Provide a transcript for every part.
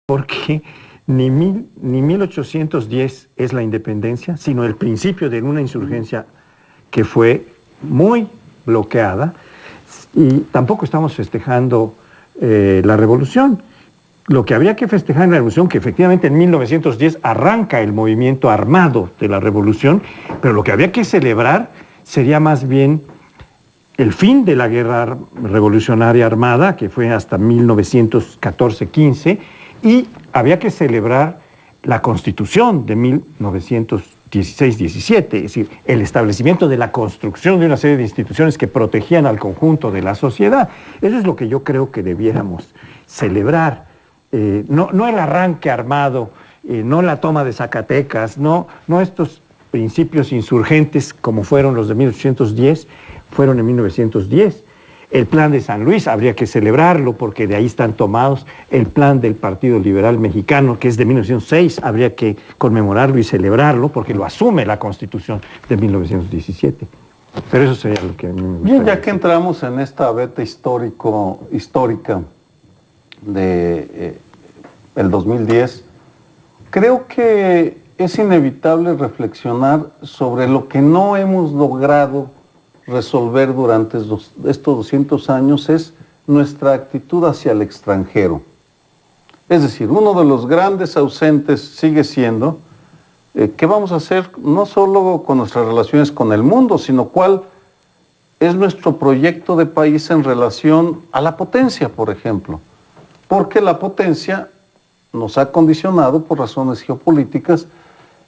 porque ni 1810 es la independencia, sino el principio de una insurgencia que fue muy bloqueada, y tampoco estamos festejando la revolución. Lo que habría que festejar en la revolución, que efectivamente en 1910 arranca el movimiento armado de la revolución, pero lo que habría que celebrar sería más bien el fin de la guerra revolucionaria armada, que fue hasta 1914-15, y había que celebrar la Constitución de 1916-17, es decir, el establecimiento de la construcción de una serie de instituciones que protegían al conjunto de la sociedad. Eso es lo que yo creo que debiéramos celebrar. No el arranque armado, no la toma de Zacatecas, no estos principios insurgentes como fueron los de 1810, fueron en 1910. El plan de San Luis habría que celebrarlo porque de ahí están tomados. El plan del Partido Liberal Mexicano, que es de 1906, habría que conmemorarlo y celebrarlo porque lo asume la Constitución de 1917. Pero eso sería lo que a mí me gustaría. Bien, ya que entramos en esta veta histórica de el 2010, creo que es inevitable reflexionar sobre lo que no hemos logrado resolver durante estos 200 años, es nuestra actitud hacia el extranjero. Es decir, uno de los grandes ausentes sigue siendo qué vamos a hacer no solo con nuestras relaciones con el mundo, sino cuál es nuestro proyecto de país en relación a la potencia, por ejemplo. Porque la potencia nos ha condicionado por razones geopolíticas,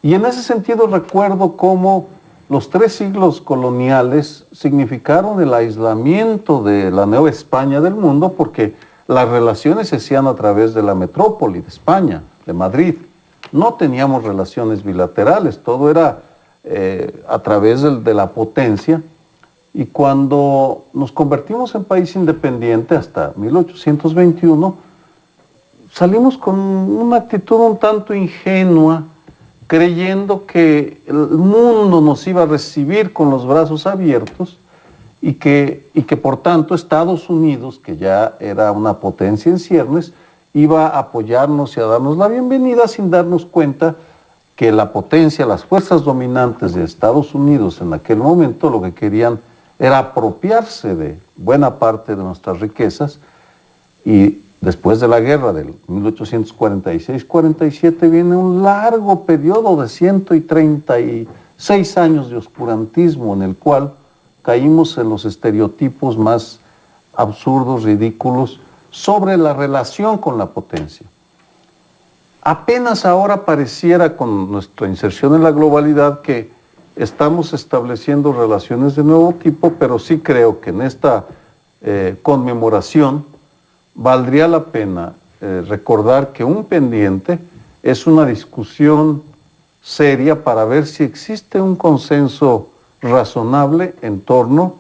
y en ese sentido recuerdo cómo los 3 siglos coloniales significaron el aislamiento de la Nueva España del mundo, porque las relaciones se hacían a través de la metrópoli de España, de Madrid. No teníamos relaciones bilaterales, todo era a través de la potencia. Y cuando nos convertimos en país independiente, hasta 1821, salimos con una actitud un tanto ingenua, creyendo que el mundo nos iba a recibir con los brazos abiertos y que por tanto Estados Unidos, que ya era una potencia en ciernes, iba a apoyarnos y a darnos la bienvenida, sin darnos cuenta que la potencia, las fuerzas dominantes de Estados Unidos en aquel momento lo que querían era apropiarse de buena parte de nuestras riquezas. Y después de la guerra del 1846-47 viene un largo periodo de 136 años de oscurantismo en el cual caímos en los estereotipos más absurdos, ridículos, sobre la relación con la potencia. Apenas ahora pareciera, con nuestra inserción en la globalidad, que estamos estableciendo relaciones de nuevo tipo, pero sí creo que en esta conmemoración valdría la pena recordar que un pendiente es una discusión seria para ver si existe un consenso razonable en torno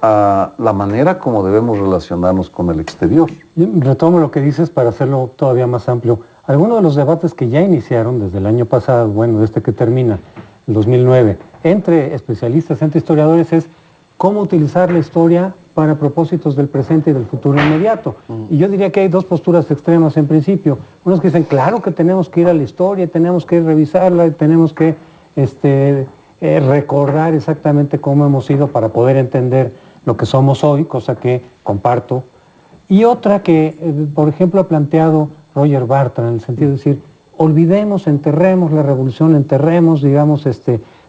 a la manera como debemos relacionarnos con el exterior. Retomo lo que dices para hacerlo todavía más amplio. Algunos de los debates que ya iniciaron desde el año pasado, bueno, desde que termina, el 2009, entre especialistas, entre historiadores, es cómo utilizar la historia para propósitos del presente y del futuro inmediato. Y yo diría que hay 2 posturas extremas en principio. Unos que dicen, claro que tenemos que ir a la historia, tenemos que revisarla, tenemos que recordar exactamente cómo hemos sido para poder entender lo que somos hoy, cosa que comparto. Y otra que, por ejemplo, ha planteado Roger Bartra, en el sentido de decir, olvidemos, enterremos la revolución, enterremos, digamos,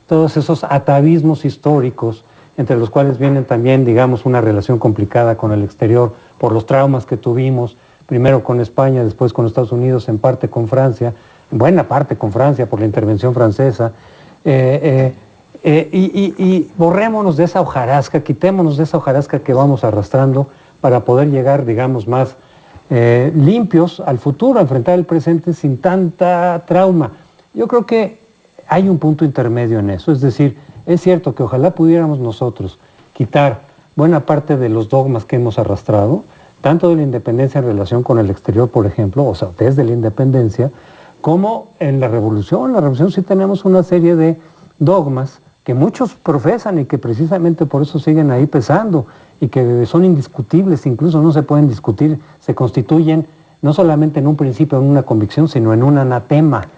todos esos atavismos históricos, entre los cuales vienen también, digamos, una relación complicada con el exterior por los traumas que tuvimos, primero con España, después con Estados Unidos, en parte con Francia, en buena parte con Francia por la intervención francesa, y borrémonos de esa hojarasca, quitémonos de esa hojarasca que vamos arrastrando para poder llegar, digamos, más limpios al futuro, a enfrentar el presente sin tanta trauma. Yo creo que hay un punto intermedio en eso, es decir, es cierto que ojalá pudiéramos nosotros quitar buena parte de los dogmas que hemos arrastrado, tanto de la independencia en relación con el exterior, por ejemplo, o sea, desde la independencia, como en la revolución. En la revolución sí tenemos una serie de dogmas que muchos profesan y que precisamente por eso siguen ahí pesando y que son indiscutibles, incluso no se pueden discutir, se constituyen no solamente en un principio, en una convicción, sino en un anatema,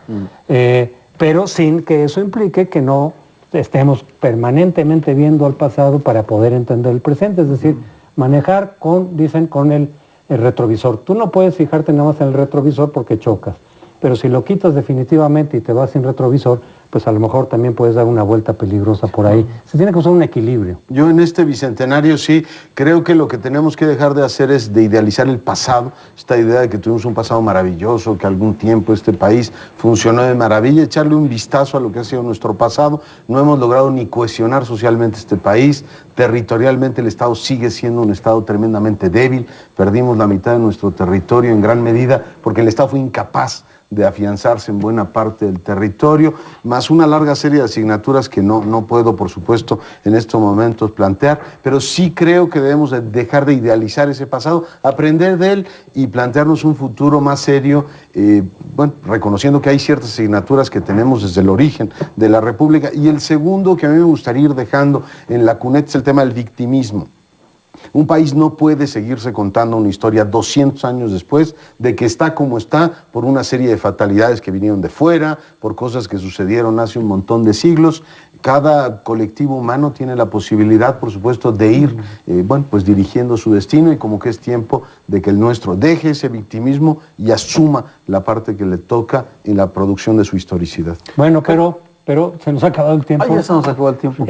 pero sin que eso implique que no estemos permanentemente viendo al pasado para poder entender el presente, es decir, manejar dicen, con el retrovisor. Tú no puedes fijarte nada más en el retrovisor porque chocas, pero si lo quitas definitivamente y te vas sin retrovisor, pues a lo mejor también puedes dar una vuelta peligrosa por ahí. Se tiene que usar un equilibrio. Yo en este bicentenario sí creo que lo que tenemos que dejar de hacer es de idealizar el pasado, esta idea de que tuvimos un pasado maravilloso, que algún tiempo este país funcionó de maravilla, echarle un vistazo a lo que ha sido nuestro pasado. No hemos logrado ni cohesionar socialmente este país, territorialmente el Estado sigue siendo un Estado tremendamente débil, perdimos la mitad de nuestro territorio en gran medida porque el Estado fue incapaz de afianzarse en buena parte del territorio, más una larga serie de asignaturas que no puedo, por supuesto, en estos momentos plantear, pero sí creo que debemos dejar de idealizar ese pasado, aprender de él y plantearnos un futuro más serio, reconociendo que hay ciertas asignaturas que tenemos desde el origen de la República. Y el segundo que a mí me gustaría ir dejando en la cuneta es el tema del victimismo. Un país no puede seguirse contando una historia 200 años después de que está como está por una serie de fatalidades que vinieron de fuera, por cosas que sucedieron hace un montón de siglos. Cada colectivo humano tiene la posibilidad, por supuesto, de ir dirigiendo su destino, y como que es tiempo de que el nuestro deje ese victimismo y asuma la parte que le toca en la producción de su historicidad. Bueno, pero se nos ha acabado el tiempo. Ya se nos acabó el tiempo.